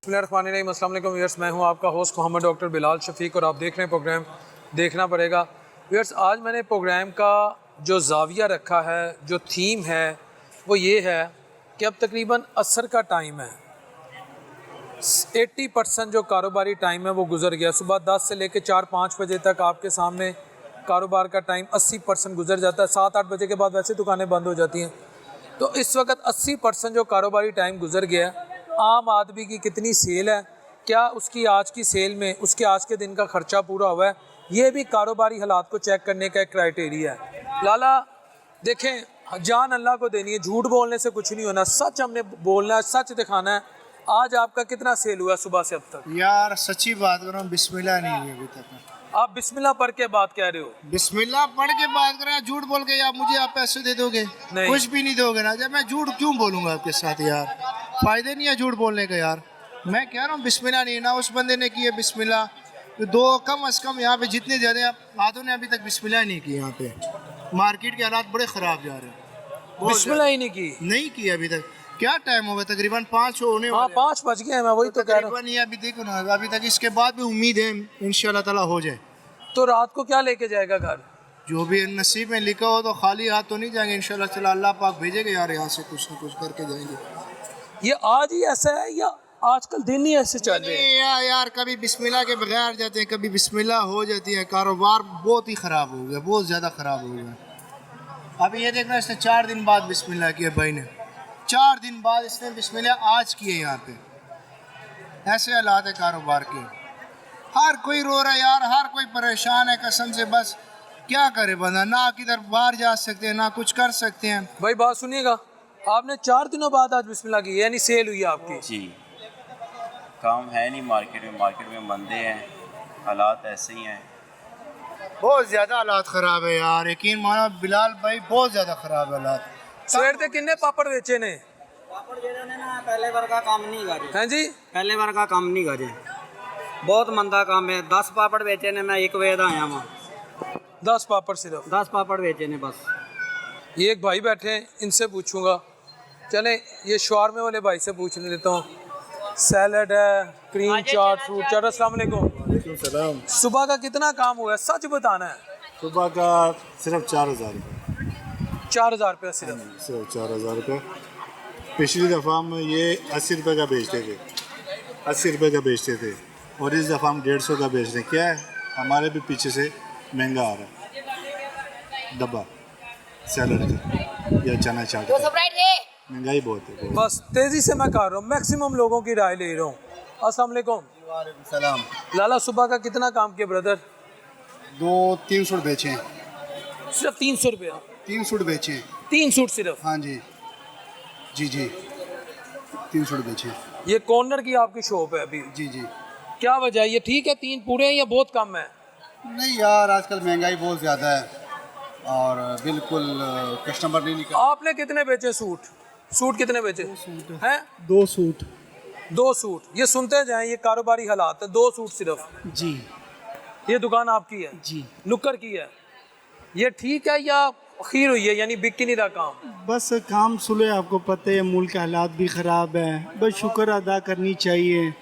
बिस्मिल्लाहिर्रहमानिर्रहीम। अस्सलाम वालेकुम व्यूअर्स, मैं हूं आपका होस्ट मोहम्मद डॉक्टर बिलाल शफीक और आप देख रहे हैं प्रोग्राम देखना पड़ेगा। व्यूअर्स, आज मैंने प्रोग्राम का जो जाविया रखा है, जो थीम है वो ये है कि अब तकरीबन असर का टाइम है। 80% जो कारोबारी टाइम है वो गुजर गया। सुबह 10 से लेकर 4-5 बजे तक आपके सामने कारोबार का टाइम 80% गुजर जाता है। 7-8 बजे के बाद वैसे दुकानें बंद हो जाती हैं। तो इस वक्त 80% जो कारोबारी टाइम गुजर गया है। आम आदमी की कितनी सेल है, क्या उसकी आज की सेल में उसके आज के दिन का खर्चा पूरा हुआ है, ये भी कारोबारी हालात को चेक करने का एक क्राइटेरिया है। लाला देखें, जान अल्लाह को देनी है, झूठ बोलने से कुछ नहीं होना, सच हमने बोलना है, सच दिखाना है। आज आपका कितना सेल हुआ सुबह से अब तक? यार सच्ची बात करो, बिस्मिल्लाह नहीं हुई अभी तक। आप बिस्मिल्लाह पढ़ के बात कह रहे हो? बिस्मिल्लाह पढ़ के बात कर रहे हैं, झूठ बोल के यार मुझे आप पैसे दे दोगे? नहीं। कुछ भी नहीं दोगे ना। जब मैं झूठ क्यों बोलूंगा आपके साथ यार, फायदे नहीं है झूठ बोलने का यार। मैं कह रहा हूँ बिस्मिल्लाह नहीं, ना उस बंदे ने की है बिस्मिल्लाह, तो दो कम अज कम यहाँ पे जितने ज़्यादा आदों ने अभी तक बिस्मिल्लाह नहीं की। यहाँ पे मार्केट के हालात बड़े ख़राब जा रहे हैं। बिस्मिल्लाह ही नहीं की अभी तक। क्या टाइम होगा? तकरीबन 5 होने वाले। हाँ, 5 बज गए हैं। मैं वही तो कह रहा हूँ। ये अभी देखो ना, अभी तक इसके बाद भी उम्मीद है इंशाल्लाह ताला हो जाए। तो रात को क्या लेके जाएगा घर? जो भी नसीब में लिखा हो, तो खाली हाथ तो नहीं जाएंगे इंशाल्लाह ताला। अल्लाह पाक भेजेगा यार, यहाँ से कुछ ना कुछ करके जाएंगे। ये आज ही ऐसा है या आजकल दिन ही ऐसे चल रहे हैं? यार कभी बिस्मिल्लाह के बगैर जाते हैं, कभी बिस्मिल्लाह हो जाती है। कारोबार बहुत ही ख़राब हो गया, बहुत ज़्यादा ख़राब हो गया। अभी ये देखना, इसने 4 दिन बाद बिस्मिल्लाह किया भाई ने। 4 दिन बाद इसने बिस्मिल्लाह आज किए यहाँ पे। ऐसे हालात है कारोबार के। हर कोई रो रहा है यार, हर कोई परेशान है कसम से। बस क्या करे बंदा, ना किधर बाहर जा सकते हैं, ना कुछ कर सकते हैं। भाई बात सुनिएगा, आपने 4 दिनों बाद आज बिस्मिल्लाह की, यानी सेल हुई आपकी? जी, काम है नहीं मार्केट में मंदे हैं, हालात ऐसे ही हैं। बहुत ज़्यादा हालात ख़राब है यार, यकीन मानो बिलाल भाई, बहुत ज़्यादा ख़राब हालात। सवेर ते किन्ने पापड़ बेचे ने? पापड़ जेड़े ने ना पहले बार का काम नहीं कर रहे। हैं जी? पहले बार का काम नहीं कर रहे, बहुत मंदा काम है। 10 पापड़ बेचे ने, मैं 1 बजे आया वहाँ। 10 पापड़ सिर्फ? 10 पापड़ बेचे ने बस। ये एक भाई बैठे हैं, इनसे पूछूंगा। चलें, ये शवारमे वाले भाई से पूछ लेता हूँ। सैलड है, क्रीम चाट, फ्रूट चाट। अस्सलाम वालेकुम। सलाम। सुबह का कितना काम हुआ है, सच बताना है? सुबह का सिर्फ 4000 रुपये। 4000 रुपये सिर्फ? सिर्फ 4000 रुपये। पिछली दफ़ा हम ये 80 रुपये का बेचते थे, 80 रुपये का बेचते थे, और इस दफ़ा हम 150 का बेच रहे हैं। क्या है, हमारे भी पीछे से महंगा आ रहा है डब्बा सैलड का या चना चाट का। महंगाई बहुत है। बस तेज़ी से मैं कर रहा हूँ, मैक्सिमम लोगों की राय ले रहा हूँ। अस्सलाम वालेकुम। वालेकुम सलाम। लाला, सुबह का कितना काम किया ब्रदर? 2-3 सूट बेचे हैं। सिर्फ 300 रुपया? 3 सूट बेचे हैं। 3 सूट सिर्फ? हाँ जी जी जी, 3 सूट बेचे हैं। ये कॉर्नर की आपकी शॉप है अभी? जी जी। क्या वजह है, ये ठीक है 3 पूरे हैं या बहुत कम है? नहीं यार, आजकल महंगाई बहुत ज़्यादा है और बिल्कुल कस्टमर नहीं निकल। आपने कितने बेचे सूट? सूट कितने बेचे हैं? 2 सूट। 2 सूट। ये सुनते जाएं, ये कारोबारी हालात है। 2 सूट सिर्फ? जी ये दुकान आपकी है? जी। नुक्कर की है? ये ठीक है या अखीर हुई है, यानी बिक नहीं रहा काम? बस काम सुले, आपको पता है मुल्क के हालात भी ख़राब है। बस शुक्र अदा करनी चाहिए।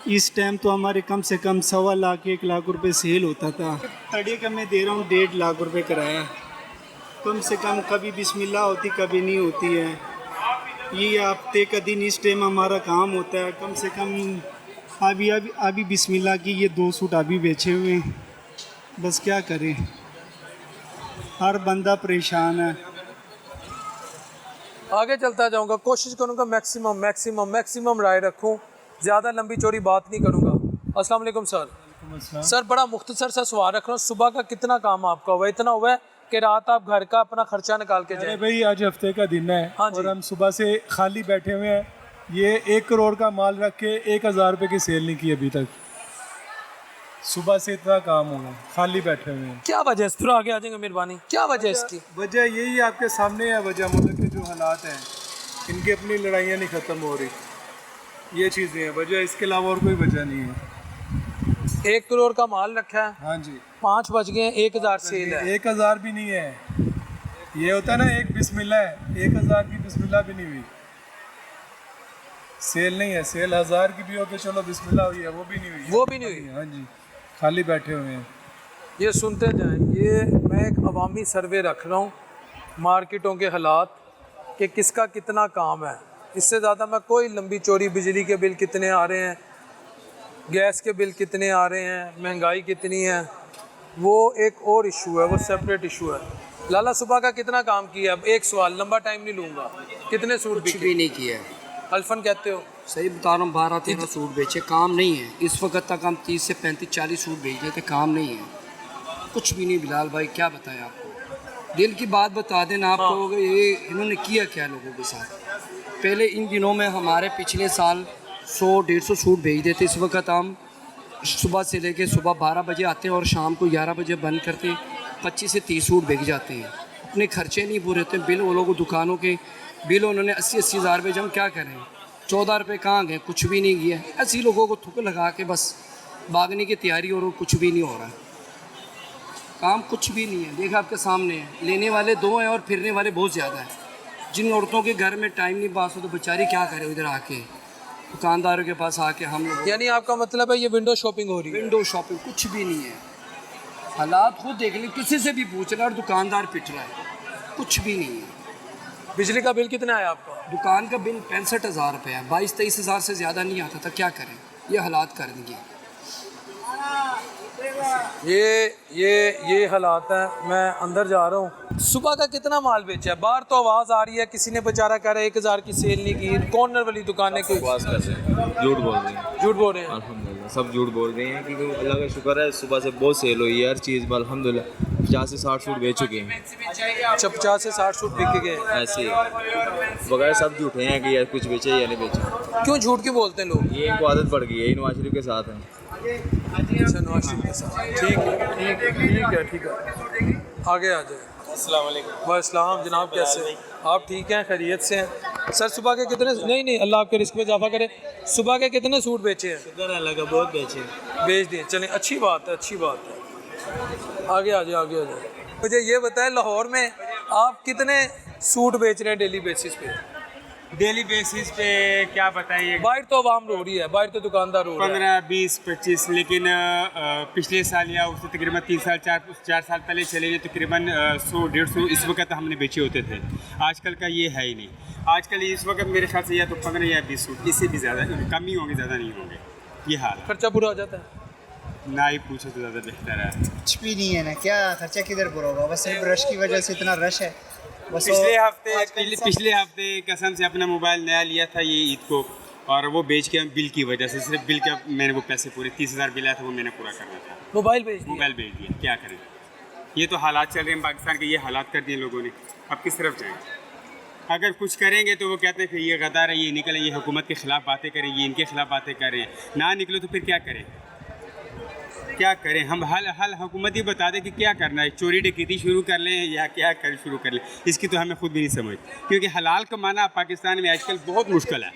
इस टाइम तो हमारे कम से कम 1.25 लाख 1 लाख रुपए सेल होता था। तड़े का मैं दे रहा हूँ 1.5 लाख रुपए किराया। कम से कम कभी बिस्मिल्लाह होती, कभी नहीं होती है। ये हफ्ते का दिन इस टाइम हमारा काम होता है। कम से कम अभी बिस्मिल्लाह की ये 2 सूट अभी बेचे हुए हैं। बस क्या करें, हर बंदा परेशान है। आगे चलता जाऊंगा, कोशिश करूंगा मैक्सिमम राय रखूं, ज़्यादा लंबी चौड़ी बात नहीं करूंगा। अस्सलाम वालेकुम सर। सर, बड़ा मुख्तसर सा सवाल रख रहा हूँ, सुबह का कितना काम आपका हुआ? इतना हुआ है कि रात आप घर का अपना खर्चा निकाल के जाए? भाई आज हफ्ते का दिन है। हाँ और हम सुबह से खाली बैठे हुए हैं। ये 1 करोड़ का माल रख के 1000 रुपये की सेल नहीं की अभी तक। सुबह से इतना काम होगा, खाली बैठे हुए हैं। क्या वजह है? थोड़ा आगे आ जाएंगे मेहरबानी। क्या वजह है इसकी? वजह यही है, आपके सामने है वजह। मुल्क के जो हालात हैं, इनकी अपनी लड़ाइयाँ नहीं ख़त्म हो रही, ये चीज़ें हैं वजह। इसके अलावा और कोई वजह नहीं है। 1 करोड़ का माल रखा है। हाँ जी। 5 बज गए, 1000 सेल है। 1000 भी नहीं है। ये होता है ना, एक बिस्मिल्लाह है, 1000 की बिस्मिल्लाह भी नहीं हुई। सेल नहीं है, सेल 1000 की भी हो तो चलो बिस्मिल्लाह हुई है, वो भी नहीं हुई है। वो भी नहीं हुई। हाँ जी, खाली बैठे हुए हैं। ये सुनते जाएं, ये मैं एक अवामी सर्वे रख रहा हूँ मार्केटों के हालात कि किसका कितना काम है। इससे ज़्यादा मैं कोई लंबी चौड़ी बिजली के बिल कितने आ रहे हैं, गैस के बिल कितने आ रहे हैं, महंगाई कितनी है, वो एक और इशू है, वो सेपरेट इशू है। लाला सुबह का कितना काम किया? अब एक सवाल, लंबा टाइम नहीं लूँगा, कितने सूट कुछ भी नहीं किया है। अल्फन कहते हो? सही बता रहा हूँ, 12-13 सूट बेचे, काम नहीं है। इस वक्त तक हम 30 से 35-40 सूट बेच देते, काम नहीं है, कुछ भी नहीं। बिलाल भाई क्या बताएं आपको, दिल की बात बता देना आपको, ये इन्होंने किया क्या लोगों के साथ। पहले इन दिनों में हमारे पिछले साल 100-150 सूट भेज देते, इस वक्त हम सुबह से लेके सुबह 12 बजे आते हैं और शाम को 11 बजे बंद करते, 25 से 30 सूट बिक जाते हैं। अपने खर्चे नहीं पूरे होते, बिल वो लोगों दुकानों के बिल उन्होंने 80-80 हज़ार रुपये, हम क्या करें। 14 रुपये कहाँ गए, कुछ भी नहीं किया। ऐसे लोगों को थुक लगा के बस भागने की तैयारी, और कुछ भी नहीं हो रहा, काम कुछ भी नहीं है। देखा आपके सामने है, लेने वाले 2 हैं और फिरने वाले बहुत ज़्यादा हैं। जिन औरतों के घर में टाइम नहीं पास हो तो बेचारी क्या करे, इधर आके दुकानदारों के पास आके हम लोग। यानी आपका मतलब है ये विंडो शॉपिंग हो रही है? विंडो शॉपिंग कुछ भी नहीं है, हालात खुद देख लें, किसी से भी पूछ रहा है और दुकानदार पिट रहा है, कुछ भी नहीं है। बिजली का बिल कितना है आपका? दुकान का बिल 65,000 रुपये है, 22-23 हज़ार से ज़्यादा नहीं आता था। क्या करें, ये हालात कर दिए। ये हालात हैं। मैं अंदर जा रहा हूँ। सुबह का कितना माल बेचा है? बाहर तो आवाज़ आ रही है, किसी ने बेचारा कह रहा है 1000 की सेल नहीं की। कॉर्नर वाली दुकानें कोई झूठ बोल रहे हैं, झूठ बोल रहे हैं। अल्हम्दुलिल्लाह सब झूठ बोल रहे हैं, क्योंकि अल्लाह का शुक्र है सुबह से बहुत सेल हुई है हर चीज़ में, अल्हम्दुलिल्लाह 50 से 60 सूट बेच चुके हैं। अच्छा, 50 से 60 सूट बिक गए। ऐसे ही बगैर सब झूठे हैं कि यार कुछ बेचे या नहीं बेचे। क्यों झूठ क्यों बोलते हैं लोग? ये इनको आदत पड़ गई है, नवाज शरीफ के साथ है। अच्छा, नवाज शरीफ के साथ। ठीक है। आगे आ जाए। अस्सलाम वालेकुम। वालेकुम जनाब, कैसे आप? ठीक हैं, खैरियत से हैं? सर सुबह के कितने, नहीं अल्लाह आपके रिस्क में इजाफा करे, सुबह के कितने सूट बेचे हैं? शुक्र अल्लाह का, बहुत बेचे, बेच दिए। चलें, अच्छी बात है, अच्छी बात है। आगे आ जाए। मुझे ये बताएं, लाहौर में आप कितने सूट बेच रहे हैं डेली बेसिस पे? डेली बेसिस पे क्या बताइए, बाहर तो आवाम रो रही है, बाहर तो दुकानदार रो रहे हैं। 15, 20, 25, लेकिन पिछले साल या उससे तकरीबन 3 साल 4 साल पहले चले गए तकरीबन 100-150 इस वक्त हमने बेचे होते थे। आजकल का ये है ही नहीं। आजकल इस वक्त मेरे ख्याल से या तो 15 या 20 सूट, इससे भी ज़्यादा कम ही होंगे, ज़्यादा नहीं होंगे। ये हाल है, खर्चा पूरा हो जाता है? ना ही पूछो तो ज़्यादा बेहतर है। कुछ भी नहीं है ना, क्या खर्चा किधर पूरा होगा, बस सिर्फ रश की वजह से इतना रश है। बस पिछले हफ्ते कसम से अपना मोबाइल नया लिया था ये ईद को, और वो बेच के हम बिल की वजह से, सिर्फ बिल का मैंने वो पैसे पूरे 30,000 बिल आया था, वो मैंने पूरा करना था। मोबाइल बेच दिया? मोबाइल बेच दिया, क्या करें। ये तो हालात चल रहे हैं पाकिस्तान के, ये हालात कर दिए लोगों ने, अब किस तरफ जाएँ। अगर कुछ करेंगे तो वो कहते हैं फिर ये गद्दार है, ये निकले, ये हुकूमत के ख़िलाफ़ बातें करें, ये इनके ख़िलाफ़ बातें कर रहे हैं। ना निकलो तो फिर क्या करें, क्या करें। हम हल हुकूमत ही बता दें कि क्या करना है, चोरी डकैती शुरू कर लें या क्या कर शुरू कर लें, इसकी तो हमें खुद भी नहीं समझ। क्योंकि हलाल कमाना पाकिस्तान में आजकल बहुत मुश्किल है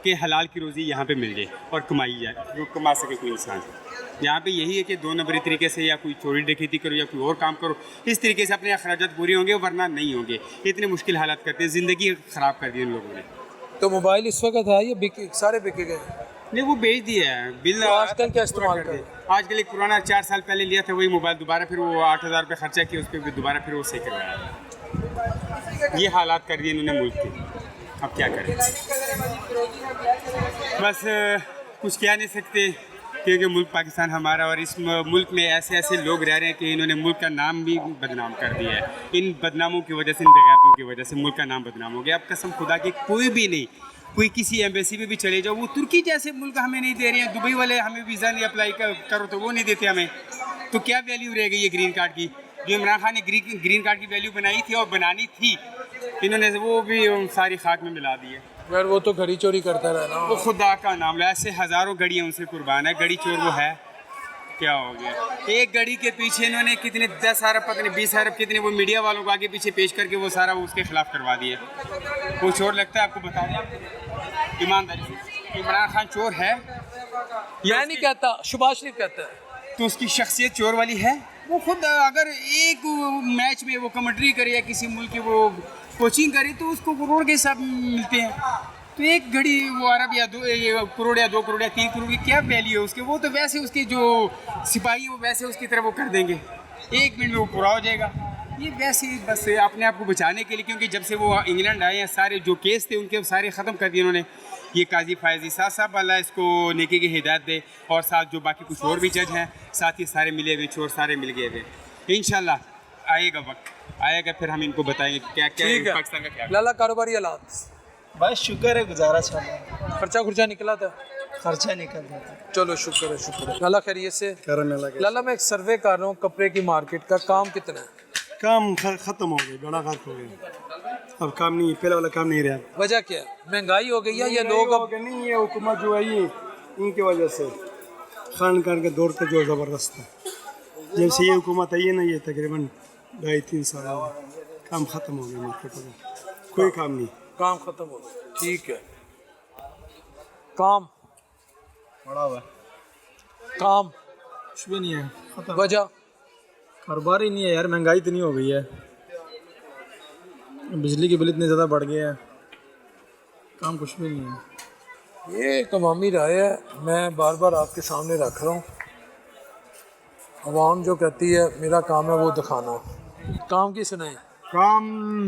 कि हलाल की रोज़ी यहाँ पे मिल जाए और कमाई जाए, जो कमा सके कोई इंसान। यहाँ पे यही है कि 2 नंबरी तरीके से या कोई चोरी डकैती करो या कोई और काम करो, इस तरीके से अपने अखराजात पूरे होंगे, वरना नहीं होंगे। इतने मुश्किल हालात करते हैं, ज़िंदगी ख़राब कर दी इन लोगों ने। तो मोबाइल इस वक्त है ये सारे बिके गए? नहीं, वो बेच दिया है बिल। आजकल क्या इस्तेमाल करें? आजकल एक पुराना 4 साल पहले लिया था वही मोबाइल, दोबारा फिर वो 8,000 रुपये खर्चा किया, उस पर भी दोबारा फिर वो सही करवाया। ये हालात कर दिए इन्होंने मुल्क के, अब क्या करें। बस कुछ कह नहीं सकते, क्योंकि मुल्क पाकिस्तान हमारा, और इस मुल्क में ऐसे ऐसे लोग रह रहे हैं कि इन्होंने मुल्क का नाम भी बदनाम कर दिया है। इन बदनामों की वजह से, इन बेगैरतों की वजह से मुल्क का नाम बदनाम हो गया। अब कसम खुदा की कोई भी नहीं, कोई किसी एम्बेसी पे भी चले जाओ, वो तुर्की जैसे मुल्क हमें नहीं दे रहे हैं, दुबई वाले हमें वीज़ा नहीं अप्लाई करो तो वो नहीं देते हमें, तो क्या वैल्यू रह गई है ग्रीन कार्ड की। जो इमरान खान ने ग्रीन कार्ड की वैल्यू बनाई थी और बनानी थी, इन्होंने वो भी सारी खाक में मिला दी है। यार वो तो घड़ी चोरी करता रहा ना, वो खुदा का नाम लो, ऐसे हज़ारों घड़ियाँ उनसे कुर्बान है, घड़ी चोर वो है। क्या हो गया, एक घड़ी के पीछे इन्होंने कितने 10 अरब पता नहीं 20 अरब कितने वो मीडिया वालों को आगे पीछे पेश करके वो सारा वो उसके खिलाफ करवा दिए। वो चोर लगता है आपको, बता दें ईमानदारी से, इमरान खान चोर है? यह नहीं कहता, शहबाज शरीफ कहता है। तो उसकी शख्सियत चोर वाली है? वो खुद अगर एक मैच में वो कमेंट्री करे या किसी मुल्क की वो कोचिंग करे तो उसको करोड़ के हिसाब मिलते हैं। तो एक घड़ी वो अरब या 2 करोड़ या 2 करोड़ या 3 करोड़ की क्या वैल्यू है उसके, वो तो वैसे उसके जो सिपाही है वो वैसे उसकी तरफ वो कर देंगे, 1 मिनट में वो पूरा हो जाएगा। ये वैसे ही बस अपने आप को बचाने के लिए, क्योंकि जब से वो इंग्लैंड आए हैं सारे जो केस थे उनके सारे ख़त्म कर दिए उन्होंने। ये काजी फायजी साहब अल्लाह इसको नेकी की हिदायत दे, और साथ जो बाकी कुछ और भी जज हैं साथ ही सारे मिले हुए चोर सारे मिल गए थे। इंशाल्लाह आएगा वक्त आएगा, फिर हम इनको बताएंगे क्या क्या ठीक है पाकिस्तान का क्या। लाला कारोबारी हालात बस शुक्र है, गुजारा चल रहा है, खर्चा खुर्चा निकला था? खर्चा निकल जाता है। चलो शुक्र है। लाला खैरियत से? लाला मैं एक सर्वे कर रहा हूँ कपड़े की मार्केट का, काम कितना है? काम ख़त्म हो गई, बड़ा खर्च हो गया, अब काम नहीं, पहले वाला काम नहीं रहा। वजह क्या है? महंगाई हो गई है या लोग अब नहीं, ये हुकूमत जो है ये इनकी वजह से खान के दौर पर जो ज़बरदस्त है, जब से ये हुकूमत आई है ना, ये तकरीबन 2.5-3 साल काम ख़त्म हो गया मार्केट में, कोई काम नहीं, काम खत्म हो गया? ठीक है। काम बड़ा हुआ काम कुछ भी नहीं है, वजह कारोबार ही नहीं है यार, महंगाई इतनी हो गई है, बिजली के बिल इतने ज़्यादा बढ़ गए हैं, काम कुछ भी नहीं है। ये एक अवामी राय है, मैं बार बार आपके सामने रख रहा हूँ। अवाम जो कहती है मेरा काम है वो दिखाना, काम की सुनाए? काम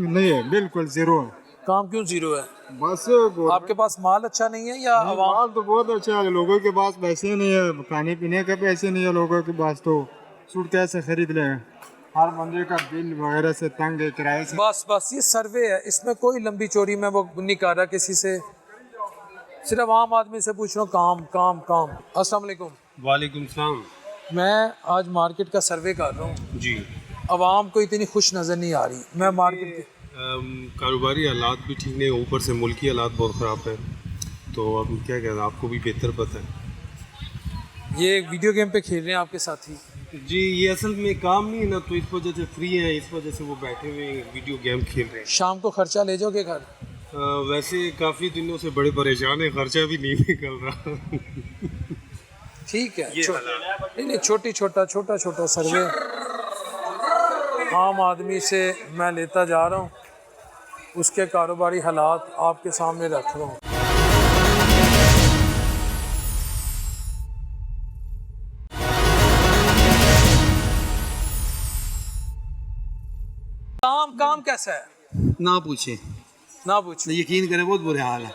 नहीं है, बिल्कुल ज़ीरो है। काम क्यों जीरो है? बस आपके पास माल अच्छा नहीं है या अवाम? माल तो बहुत अच्छा है, लोगों के पास पैसे नहीं है, खाने पीने के पैसे नहीं है लोगों के पास, तो सूट कैसे खरीद लें, हर बंदे का बिल वगैरह से तंग है, किराए से। बस ये सर्वे है, इसमें कोई लंबी चोरी में वो नहीं कर रहा किसी से, सिर्फ आम आदमी से पूछ रहा हूँ काम काम काम। अस्सलाम वालेकुम। वालेकुम सलाम। मैं आज मार्केट का सर्वे कर रहा हूँ जी। अवाम को इतनी खुश नज़र नहीं आ रही। मैं मार्केट के कारोबारी हालात भी ठीक नहीं, ऊपर से मुल्की हालात बहुत ख़राब है, तो अब क्या कहना, आपको भी बेहतर पता है। ये वीडियो गेम पे खेल रहे हैं आपके साथी? जी, ये असल में काम नहीं है ना, तो इस वजह से फ्री है, इस वजह से वो बैठे हुए वीडियो गेम खेल रहे हैं। शाम को खर्चा ले जाओगे घर? वैसे काफ़ी दिनों से बड़े परेशान है, खर्चा भी नहीं निकल रहा। ठीक है, नहीं छोटा छोटा सर्वे आम आदमी से मैं लेता जा रहा हूँ, उसके कारोबारी हालात आपके सामने रख रहा हूँ। काम कैसा है? ना पूछे, ना पूछो। यकीन करें बहुत बुरे हाल है,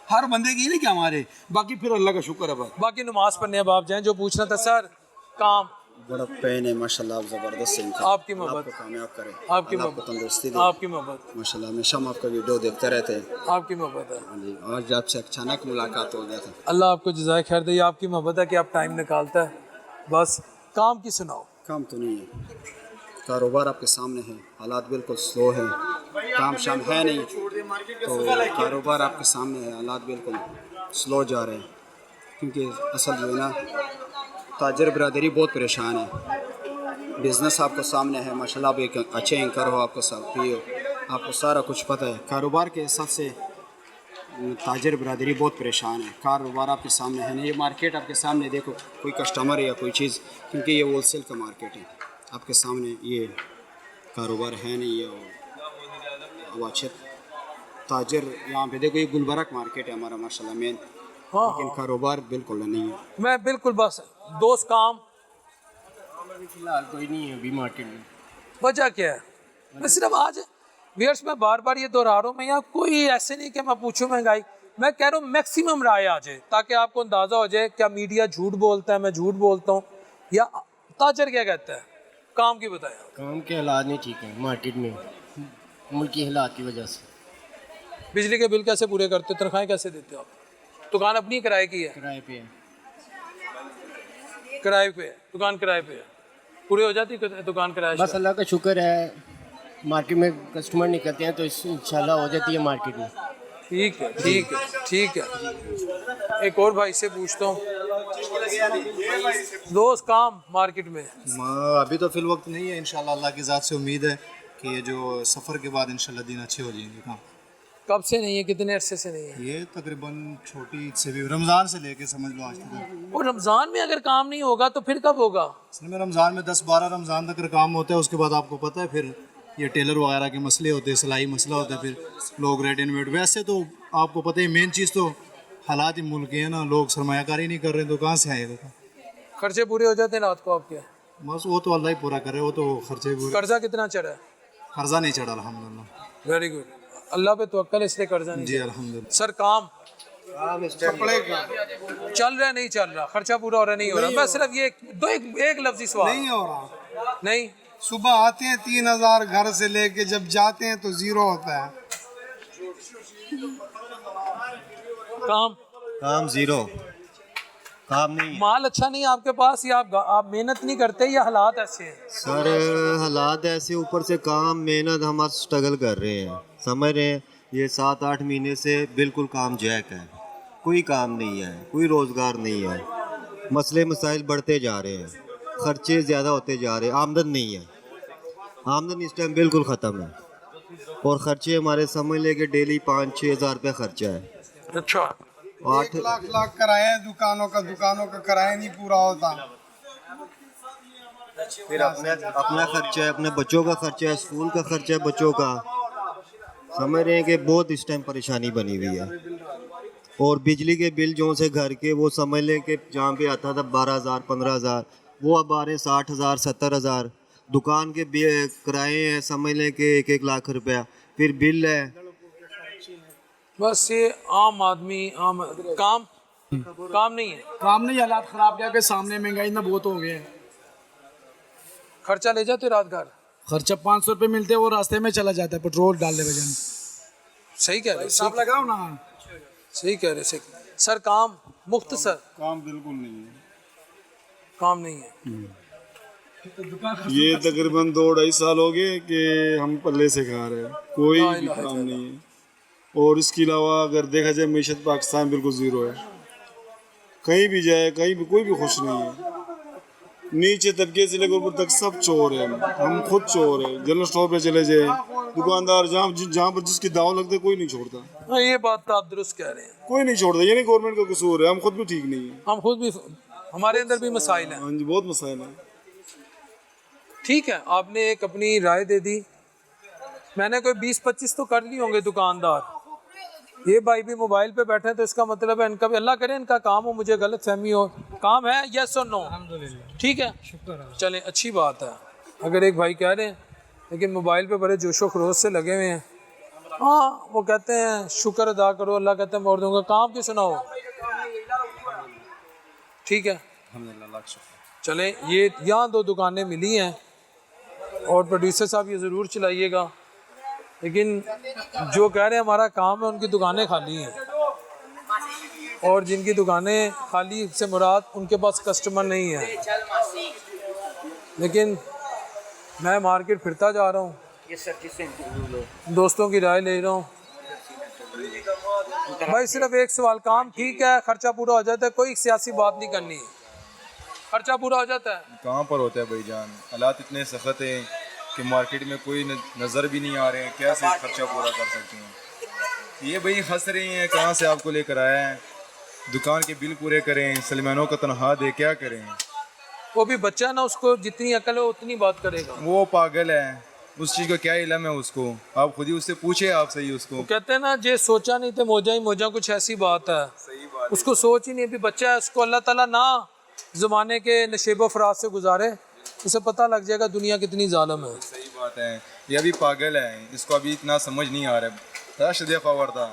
हर बंदे की नहीं क्या हमारे, बाकी फिर अल्लाह का शुक्र है। बाकी नमाज पढ़ने अब आप जाएं। जो पूछना था सर, काम बड़ा पेन है माशाल्लाह, आप ज़बरदस्त हैं। आपकी मोहब्बत कामयाब करे, आपकी मोहब्बत तंदुरुस्ती दे, आपकी मोहब्बत माशाल्लाह। हमेशा हम आपका वीडियो देखते रहते हैं, आपकी मोहब्बत है। हाँ जी, आज आपसे अचानक मुलाकात हो गया था। अल्लाह आपको जज़ाए खैर दे, आपकी मोहब्बत है कि आप टाइम निकालता है। बस काम की सुनाओ। काम तो नहीं है, कारोबार आपके सामने है, हालात बिल्कुल स्लो है, काम शाम है नहीं, तो कारोबार आपके सामने है, हालात बिल्कुल स्लो जा रहे हैं, क्योंकि असल जो है ना, ताजर बरदरी बहुत परेशान है। बिज़नेस आपको सामने है माशाल्लाह, आप एक अच्छे एंकर हो, आपको सब भी हो, आपको सारा कुछ पता है। कारोबार के हिसाब से ताजर बरदरी बहुत परेशान है, कारोबार आपके सामने है नहीं, ये मार्केट आपके सामने देखो, कोई कस्टमर या कोई चीज़, क्योंकि ये होलसेल का मार्केट है, आपके सामने ये कारोबार है नहीं है। अब अच्छे ताजर यहाँ पे देखो, ये गुलबर्ग मार्केट है हमारा माशाल्लाह मेन, लेकिन कारोबार बिल्कुल नहीं है। मैं बिल्कुल बस दोस्त काम फिलहाल कोई नहीं है अभी मार्केट में। वजह क्या है? मैं सिर्फ आज व्यूअर्स में बार बार ये दोहरा रहा हूँ, मैं यहाँ कोई ऐसे नहीं कि मैं पूछूँ महंगाई, मैं कह रहा हूँ मैक्सिमम राय आ जाए, ताकि आपको अंदाज़ा हो जाए क्या मीडिया झूठ बोलता है, मैं झूठ बोलता हूँ, या ताजर क्या कहता है। काम की बताया। काम के हालात नहीं ठीक है मार्केट में, मुल्क की हालात की वजह से। बिजली के बिल कैसे पूरे करते हो, तनख्वाहें कैसे देते हो आप? दुकान अपनी किराए की है? किराए पे है। किराए पे है दुकान, किराए पे है, पूरी हो जाती है दुकान किराए? बस अल्लाह का शुक्र है, मार्केट में कस्टमर निकलते हैं तो इंशाल्लाह हो जाती है मार्केट में। ठीक है ठीक है ठीक है। एक और भाई से पूछता हूँ, दोस्त काम मार्केट में? अभी तो फिल वक्त नहीं है, इंशाल्लाह अल्लाह की ज़ात से उम्मीद है कि ये जो सफ़र के बाद इंशाल्लाह दिन अच्छे हो जाएंगे। काम कब से नहीं है, कितने अरसे से नहीं है? ये तकरीबन छोटी ईद से भी, रमज़ान से लेके समझ लो आज तक। और रमज़ान में अगर काम नहीं होगा तो फिर कब होगा? असल में रमज़ान में 10-12 रमज़ान तक काम होता है, उसके बाद आपको पता है फिर ये टेलर वगैरह के मसले होते हैं, सिलाई मसला होता है, फिर लोग रेडीमेड। वैसे तो आपको पता ही मेन चीज़ तो हालात ही मुल्क के हैं ना, लोग सरमायाकारी नहीं कर रहे तो कहाँ से आएगा। खर्चे पूरे हो जाते हैं रात को आपके? बस वो तो अल्लाह ही पूरा करे, वो तो खर्चे पूरे। कर्जा कितना चढ़ा है? कर्जा नहीं चढ़ा अल्हम्दुलिल्लाह। वेरी गुड, अल्लाह पे तवक्कल, इसलिए कर्जा नहीं जी चढ़ा। अल्हम्दुलिल्लाह। सर काम चल रहा है नहीं चल रहा, खर्चा पूरा हो रहा नहीं हो रहा? मैं सिर्फ ये एक लफ्जी सवाल। नहीं हो रहा। नहीं, सुबह आते हैं 3000 घर से लेके, जब जाते हैं तो 0 होता है। काम ज़ीरो, काम नहीं। माल अच्छा नहीं है आपके पास, या आप मेहनत नहीं करते, या हालात ऐसे हैं? सर हालात ऐसे, ऊपर से काम मेहनत हम आज स्ट्रगल कर रहे हैं, समझ रहे हैं। ये 7-8 महीने से बिल्कुल काम जैक है, कोई काम नहीं है, कोई रोज़गार नहीं है, मसले मसाइल बढ़ते जा रहे हैं, खर्चे ज़्यादा होते जा रहे हैं, आमदन नहीं है। आमदन इस टाइम बिल्कुल ख़त्म है, और ख़र्चे हमारे समझ ले कि डेली 5-6 हज़ार रुपये खर्चा है। अच्छा, 1 लाख किराया है दुकानों का किराया नहीं पूरा होता। फिर अपना खर्चा है, अपने बच्चों का खर्चा है, स्कूल का खर्चा है बच्चों का, समझ रहे हैं कि बहुत इस टाइम परेशानी बनी हुई है। और बिजली के बिल जो से घर के, वो समझ लें कि जहाँ पे आता था 12,000 15,000, वो अब आ रहे हैं 60,000 70,000। दुकान के किराए हैं समझ लें कि 1-1 लाख रुपया, फिर बिल है। बस ये आम आदमी काम नहीं है। काम नहीं, हालात ख़राब क्या के सामने महंगाई ना बहुत हो गए हैं। खर्चा ले जाते रात घर? खर्चा 500 रुपये मिलते हैं, वो रास्ते में चला जाता है पेट्रोल डालने वजह। सही कह रहे, साफ लगाओ ना। सही कह रहे सही। सर काम मुख्तसर? काम बिल्कुल नहीं है, काम नहीं है। ये तकरीबन 2-2.5 साल हो गए कि हम पल्ले से खा रहे हैं, कोई भी काम नहीं है। और इसके अलावा अगर देखा जाए मीशत पाकिस्तान बिल्कुल ज़ीरो है, कहीं भी जाए कहीं भी कोई भी खुश नहीं है। नीचे तबके से लेकर ऊपर तक सब चोर है, हम खुद चोर है। जनरल स्टोर पे चले जाए, दुकानदार जहाँ पर जिसकी दाव लगता है कोई नहीं छोड़ता। हाँ, ये बात तो आप दुरुस्त कह रहे हैं, कोई नहीं छोड़ता। ये नहीं गवर्नमेंट का कसूर है, हम खुद भी ठीक नहीं है। हम खुद भी, हमारे अंदर भी मसाइल हैं। हाँ जी, बहुत मसाइल है। ठीक है, आपने एक अपनी राय दे दी, मैंने कोई 20-25 तो कर ली होंगे दुकानदार। ये भाई भी मोबाइल पे बैठे हैं, तो इसका मतलब है इनका भी, अल्लाह करे इनका काम हो, मुझे गलत फहमी हो। काम है, यस और नो? ठीक है, चलें, अच्छी बात है अगर एक भाई कह रहे हैं, लेकिन मोबाइल पे बड़े जोशो खरोश से लगे हुए हैं। हाँ, वो कहते हैं शुक्र अदा करो, अल्लाह कहते हैं मोड़ दूंगा, काम की सुनाओ। ठीक है, चलें, ये यहाँ 2 दुकानें मिली हैं, और प्रोड्यूसर साहब ये ज़रूर चलाइएगा। लेकिन जो कह रहे हैं हमारा काम है, उनकी दुकानें खाली हैं, और जिनकी दुकानें खाली से मुराद उनके पास कस्टमर नहीं है। लेकिन मैं मार्केट फिरता जा रहा हूँ, दोस्तों की राय ले रहा हूँ। भाई सिर्फ एक सवाल, काम ठीक है, खर्चा पूरा हो जाता है, कोई सियासी बात नहीं करनी है, खर्चा पूरा हो जाता है। कहाँ पर होता है भाईजान, हालात इतने सख्त हैं कि मार्केट में कोई नज़र भी नहीं आ रहे हैं, कैसे खर्चा पूरा कर सकते हैं। ये भाई हंस रही हैं, कहाँ से आपको लेकर आया है, दुकान के बिल पूरे करें, सलमानों का तनख्वाह दे, क्या करें। वो भी बच्चा ना, उसको जितनी अकल है उतनी बात करेगा। वो पागल है, उस चीज़ का क्या इल्म है उसको, आप खुद ही उससे पूछे, आप सही उसको। कहते हैं ना, जे सोचा नहीं थे मोजा ही मोजा, कुछ ऐसी बात है। सही बात, उसको सोच ही नहीं, अभी बच्चा है, उसको अल्लाह ताला ना ज़माने के नशेब फराज से गुजारे, उसे पता लग जाएगा दुनिया कितनी जालिम है। सही बात है, ये अभी पागल है, इसको अभी इतना समझ नहीं आ रहा है। राश देखा वर्दा,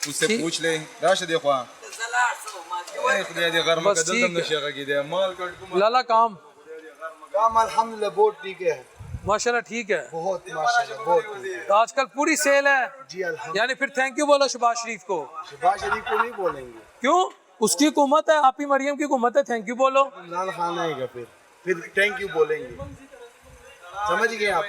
उससे पूछ ले, राश देखा लाला काम अल्हम्दुलिल्लाह बहुत ठीक है, माशाल्लाह ठीक है, बहुत माशाल्लाह बहुत। तो आजकल पूरी सेल है जी अल्हम्दुलिल्लाह। यानी फिर थैंक यू बोलो शहबाज शरीफ को। शहबाज शरीफ को नहीं बोलेंगे, क्यों? उसकी हुकूमत है, आप ही मरियम की हुकूमत है, थैंक यू बोलो। इमरान खान आएगा फिर थैंक यू बोलेंगे, समझ गए आप।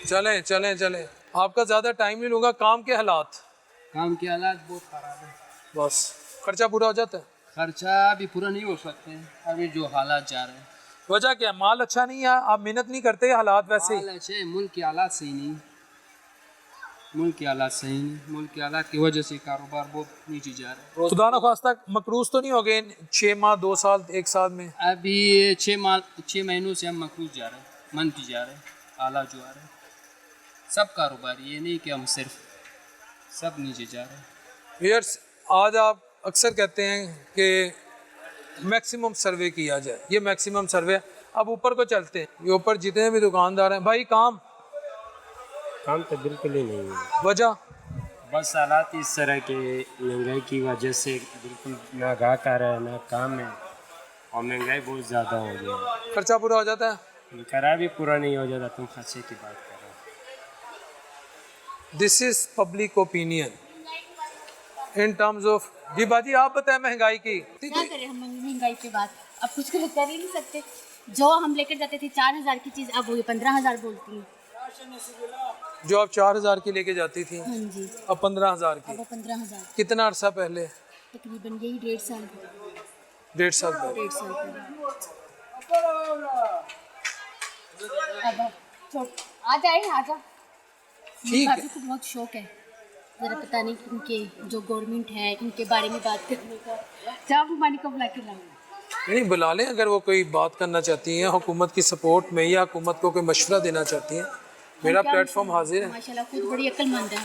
चलें चलें चलें, आपका ज़्यादा टाइम नहीं लूँगा। काम के हालात बहुत ख़राब है, बस खर्चा पूरा हो जाता है? खर्चा अभी पूरा नहीं हो सकते हैं, अभी जो हालात जा रहे हैं। वजह क्या? माल अच्छा नहीं है, आप मेहनत नहीं करते, हालात वैसे ही? अच्छे, मुल्क के हालात सही नहीं, मुल्क के हालात सही नहीं, मुल्क के हालात की वजह से कारोबार बहुत नीचे जा रहा है। खुदा न ख्वास्ता मकरूज तो नहीं हो गए 6 माह 2 साल 1 साल में? अभी 6 महीनों से हम मकरूज जा रहे हैं। मंदी जा रहा है, आला जो आ रहा है, सब कारोबार, ये नहीं कि हम सिर्फ, सब नीचे जा रहे हैं। व्यूअर्स, आज आप अक्सर कहते हैं कि मैक्सिमम सर्वे किया जाए, ये मैक्सिमम सर्वे। अब ऊपर को चलते हैं, ये ऊपर जितने भी दुकानदार हैं भाई, काम तो बिल्कुल ही नहीं है। वजह बस हालात इस तरह के महंगाई की वजह से बिल्कुल ना ग्राहक आ रहा है ना काम है, और महंगाई बहुत ज़्यादा हो गई है। खर्चा पूरा हो जाता है, किराया भी पूरा नहीं हो जाता, तुम खर्चे की बात कर रहे हो। This is public opinion in terms of. जी बाजी, आप बताएं महंगाई की। क्या करें हम महंगाई की बात, अब कुछ कर ही नहीं सकते। जो हम लेकर जाते थे 4,000 की चीज़, अब वो 15,000 बोलती है। जो आप 4,000 की लेके जाती थी, हाँ जी, अब 15,000 की। अब 15,000। कितना अरसा पहले? तकरीबन यही 1.5 साल। 1.5 साल पहले। 1.5 साल पहले। अब आ जाए, आ जा। ठीक है। भाभी को बहुत शौक है, ज़रा पता नहीं इनके जो गवर्नमेंट है इनके बारे में बात करने का। जब हमारी को बुला के लाऊं, नहीं बुला लें, अगर वो कोई बात करना चाहती हैं हुकूमत की सपोर्ट में या हुकूमत को कोई मशवरा देना चाहती हैं, मेरा प्लेटफॉर्म हाजिर है। माशाल्लाह खुद बड़ी अक्लमंद है।